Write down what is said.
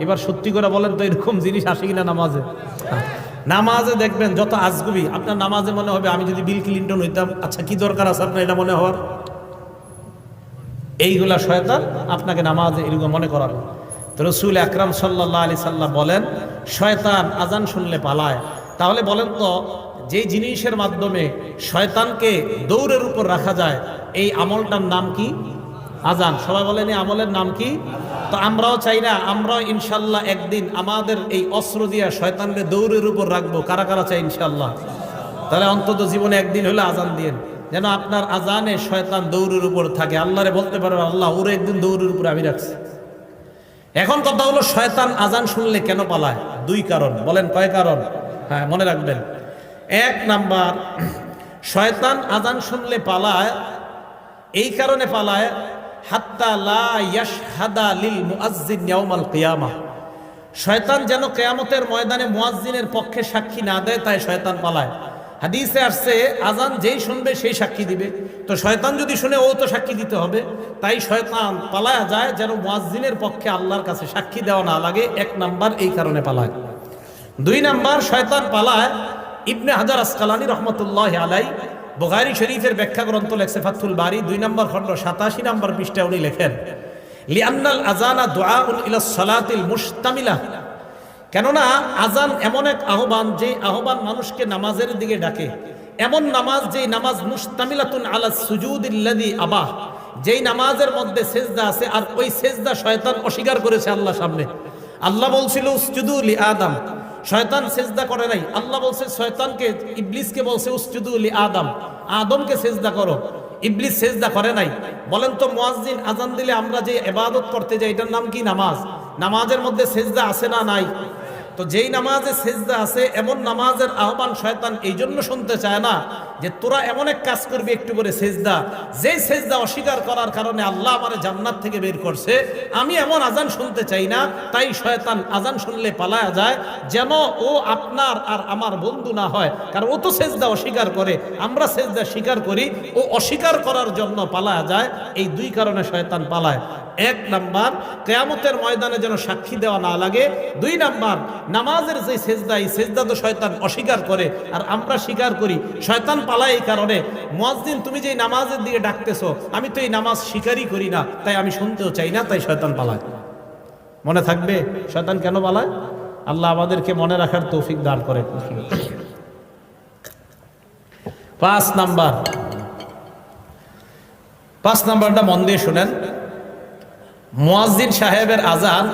এবার সত্যি করে বলেন তো এরকম জিনিস আসে কিনা নামাজে? নামাজে দেখবেন যত আজগুবি, আপনার নামাজে মনে হবে আমি যদি বিল ক্লিন্টন হইতাম। আচ্ছা কি দরকার আছে আপনার এটা মনে হওয়ার? এইগুলা শয়তান আপনাকে নামাজে এরকম মনে করাবে। তো রাসূল আকরাম সাল্লাল্লাহু আলাইহি সাল্লাম বলেন শয়তান আজান শুনলে পালায়। তাহলে বলেন তো যে জিনিসের মাধ্যমে শয়তানকে দৌড়ের উপর রাখা যায় এই আমলটার নাম কি? আজান। সবাই বলেন এই আমলের নাম কি? তো আমরাও চাই না, আমরাও ইনশাল্লাহ একদিন আমাদের এই অস্ত্র দিয়া শয়তানকে দৌড়ের উপর রাখবো। কারা কারা চাই ইনশাল্লাহ? তাহলে অন্তত জীবনে একদিন হলে আজান দিন, যেন আপনার আজানে শয়তান দৌড়ের উপর থাকে। আল্লাহরে বলতে পারবে আল্লাহ ওরে একদিন দৌড়ের উপর আমি রাখছি। এখন কথা হলো শয়তান আজান শুনলে কেন পালায়? দুই কারণ। বলেন কয় কারণ? হ্যাঁ মনে রাখবেন। এক নাম্বার, শয়তান আজান শুনলে পালায় এই কারণে পালায় হাত্তা লা ইয়াশহাদা লিল মুআজ্জিন ইয়াউমাল কিয়ামাহ। শয়তান যেন কিয়ামতের ময়দানে মুয়াজ্জিনের পক্ষে সাক্ষী না দেয়, তাই শয়তান পালায়। হাদিসে আসছে আজান যেই শুনবে সেই সাক্ষী দিবে। তো শয়তান যদি শুনে ও তো সাক্ষী দিতে হবে, তাই শয়তান পালায়া যায় যেন মুয়াজ্জিনের পক্ষে আল্লাহর কাছে সাক্ষী দেওয়া না লাগে। এক নাম্বার এই কারণে পালায়। দুই নাম্বার, শয়তান পালায় ইবনে হাজার আসকালানী রহমতুল্লাহি আলাইহি বুখারী শরীফের ব্যাখ্যা গ্রন্থ লেখছে ফাথুল বারী 2 নম্বর খণ্ড 87 নম্বর পৃষ্ঠায় উনি লেখেন লিআন্নাল আযানা দুআউন ইলাস সালাতিল মুশতামিলা। কেননা আজান এমন এক আহ্বান, যে আহ্বান মানুষকে নামাজের দিকে ডাকে। এমন নামাজ যেই নামাজ মুশতামিলাতুন আলাস সুজুদিল্লাযী আবাহ, যেই নামাজের মধ্যে সেজদা আছে, আর ওই সেজদা শয়তান অস্বীকার করেছে আল্লাহর সামনে। আল্লাহ বলছিল উসজুদু লি আদম, শয়তান সেজদা করে নাই। আল্লাহ বলছে শয়তানকে, ইবলিসকে বলছে উসজুদু লি আদম, আদমকে সেজদা করো। ইবলিস সেজদা করে নাই। বলেন তো মুয়াজ্জিন আজান দিলে আমরা যে ইবাদত করতে যাই এটার নাম কি? নামাজ। নামাজের মধ্যে সেজদা আছে না নাই? তো যেই নামাজে সেজদা আছে এমন নামাজের আহ্বান শয়তান এই জন্য শুনতে চায় না যে তোরা এমন এক কাজ করবি একটু করে সেজদা, যেই সেজদা অস্বীকার করার কারণে আল্লাহ আমারে জান্নাত থেকে বের করছে। আমি এমন আজান শুনতে চাই না, তাই শয়তান আজান শুনলে পালায়া যায় যেন ও আপনার আর আমার বন্ধু না হয়। কারণ ও তো সেজদা অস্বীকার করে, আমরা সেজদা স্বীকার করি। ও অস্বীকার করার জন্য পালায়া যায়। এই দুই কারণে শয়তান পালায়। এক নাম্বার, কিয়ামতের ময়দানে যেন সাক্ষী দেওয়া না লাগে। দুই নাম্বার, নামাজের যে সেজদা, এই সেজদা তো শয়তান অস্বীকার করে আর আমরা স্বীকার করি। শয়তান পালায় এই কারণে। মুয়াজ্জিন তুমি যে নামাজের দিকে ডাকতেছো, আমি তো এই নামাজ স্বীকারই করি না, তাই আমি শুনতেও চাই না, তাই শয়তান পালায়। মনে থাকবে শয়তান কেন পালায়? আল্লাহ আমাদেরকে মনে রাখার তৌফিক দান করে। 5 নাম্বারটা মন দিয়ে শুনেন। মুয়াজ্জিন সাহেবের আজান